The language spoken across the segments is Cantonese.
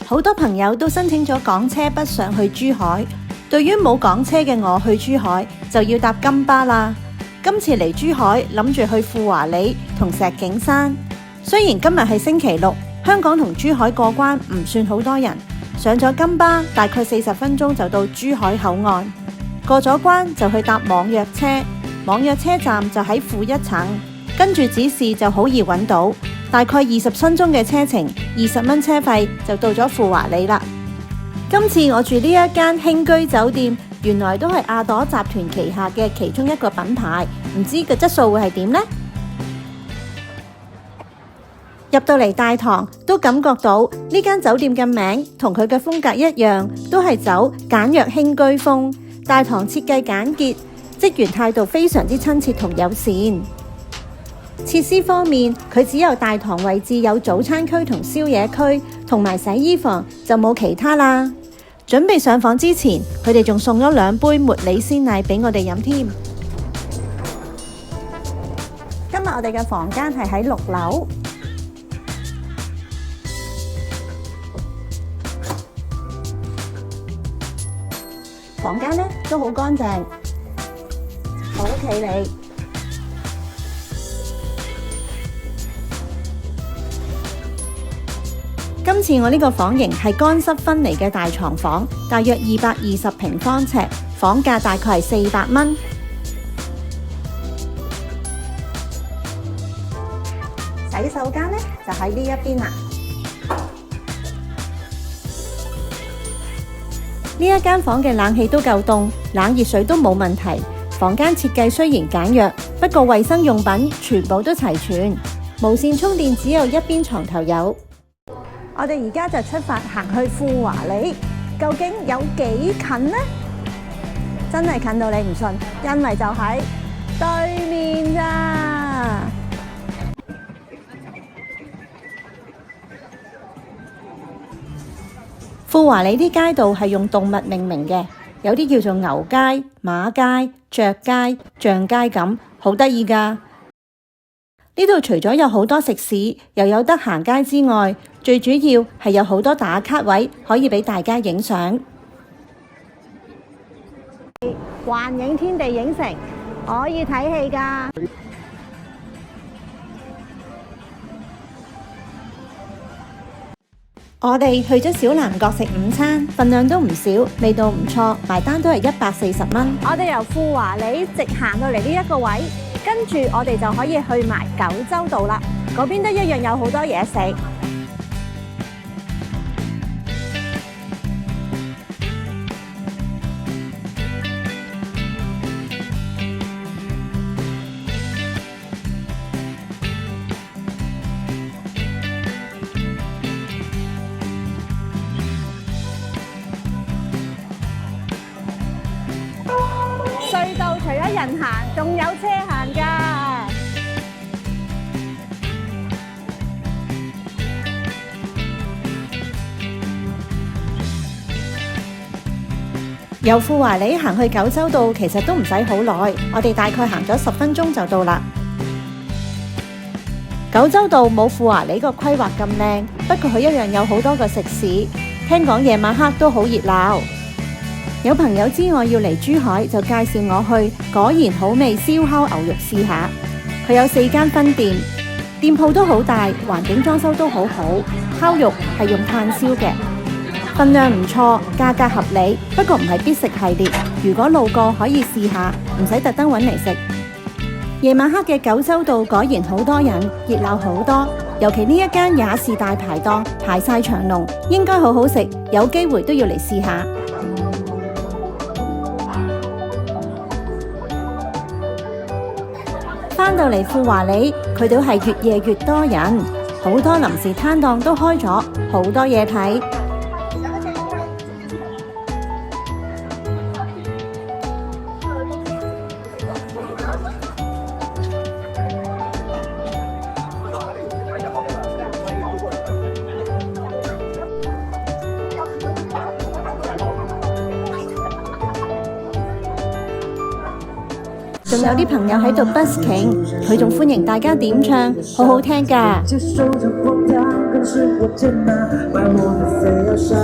好多朋友都申請咗港車北上去珠海。對於冇港車嘅我去珠海，就要搭金巴啦。今次嚟珠海，諗住去富華里同石景山。雖然今日係星期六，香港同珠海過關唔算好多人。上咗金巴，大概40分鐘就到珠海口岸。過咗關就去搭網約車，網約車站就喺負1層，跟住指示就好易揾到。大概20分鐘嘅車程，20蚊車費就到咗富華里啦。今次我住呢一間興居酒店，原來都係亞朵集團旗下嘅其中一個品牌，唔知個質素會係點呢？入到嚟大堂都感覺到呢間酒店嘅名同佢嘅風格一樣，都係走簡約興居風。大堂設計簡潔，職員態度非常之親切同友善。設施方面，佢只有大堂位置有早餐區同宵夜區，同埋洗衣房，就冇其他啦。準備上房之前，佢哋仲送咗2杯茉莉鮮奶俾我哋飲添。今日我哋嘅房間係喺6樓，房間呢都好乾淨，好企理。今次我呢個房型係乾濕分離嘅大床房，大約220平方尺，房價大概係400蚊。洗手間呢就喺呢一邊啦。呢一間房嘅冷氣都夠凍，冷熱水都冇問題。房間設計雖然簡約，不過衛生用品全部都齊全。無線充電只有一邊床頭有。我哋而家就出發行去富華里，究竟有幾近呢？真係近到你唔信，因為就喺對面咋。富華里啲街道係用動物命名嘅，有啲叫做牛街、馬街、雀街、象街咁，好得意㗎。呢度除咗有好多食肆，又有得行街之外，最主要係有好多打卡位可以俾大家影相。幻影天地影城可以睇戲㗎。我哋去咗小南角食午餐，份量都唔少，味道唔錯，埋單都係140蚊。我哋由富華里直行到嚟呢一個位，跟住我哋就可以去埋九洲道啦。嗰邊都一樣有好多嘢食。隧道除咗人行，仲有車行㗎。由富華里行去九洲道其實都唔使好耐，我哋大概行咗10分鐘就到啦。九洲道冇富華里個規劃咁靚，不過佢一樣有好多個食肆，聽講夜晚黑都好熱鬧。有朋友知我要嚟珠海，就介紹我去果然好味燒烤牛肉試下。佢有4間分店，店鋪都好大，環境裝修都好好。烤肉係用炭燒嘅，份量唔錯，價格合理，不過唔係必食系列。如果路過可以試下，唔使特登揾嚟食。夜晚黑嘅九洲道果然好多人，熱鬧好多。尤其呢一間也是大排檔，排晒長龍，應該好好食，有機會都要嚟試下。返到嚟富華里，佢都係越夜越多人，好多臨時攤檔都開咗，好多嘢睇。仲有啲朋友喺度 busking，佢仲歡迎大家點唱，好好聽㗎。更是我煎拿，埋没的非要上，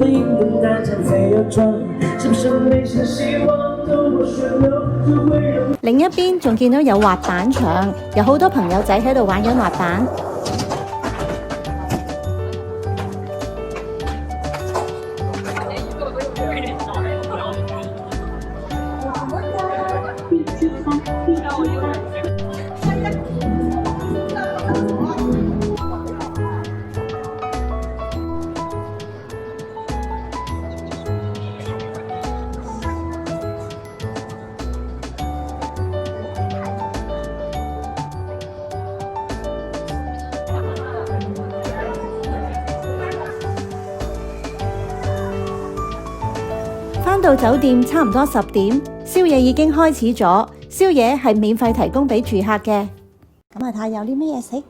灵魂单枪非要撞，是不是内心希望透过旋流就会让另一邊仲見到有滑板場，有好多朋友仔喺度玩緊滑板。返到酒店差唔多10點，宵夜已經開始咗。宵夜係免費提供俾住客嘅。咁啊，睇下有啲咩嘢食？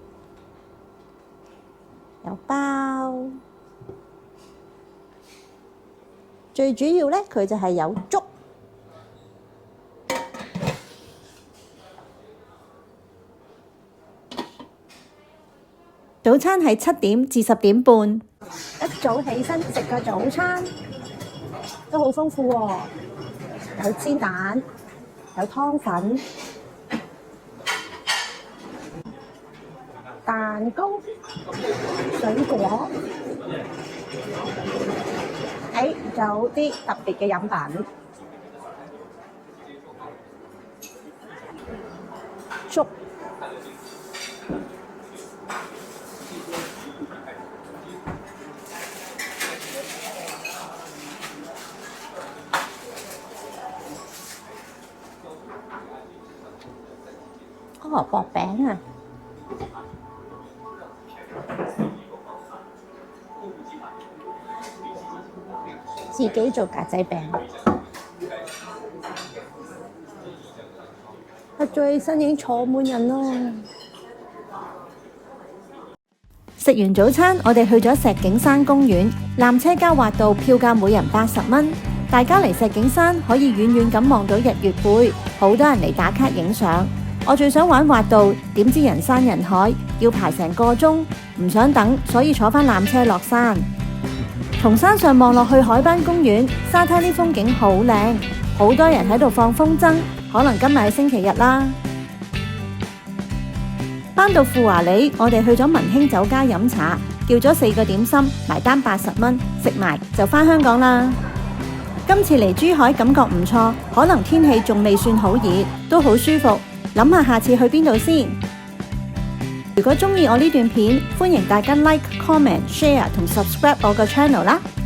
有包，最主要咧，佢就係有粥。早餐係7點至10點半，一早起身食個早餐。都好豐富喎，有煎蛋，有湯粉、蛋糕、水果，仲有啲特別嘅飲品，粥。薄餅啊！自己做格仔餅，最新已經坐滿人咯。食完早餐，我哋去咗石景山公園，纜車加滑道票價每人80蚊。大家嚟石景山可以遠遠咁望到日月貝，好多人嚟打卡影相。我最想玩滑道，點知人山人海，要排成個鐘，唔想等，所以坐返纜車落山。從山上望落去海濱公園，沙灘啲風景好靚，好多人喺度放風箏，可能今日係星期日啦。返到富華里，我哋去咗文興酒家飲茶，叫咗4個點心，埋單80蚊，食埋就返香港啦。今次嚟珠海感覺唔錯，可能天氣仲未算好熱，都好舒服。諗下下次去邊度先？如果鍾意我呢段片，歡迎大家 like、comment、share 同 subscribe 我個 channel 啦〜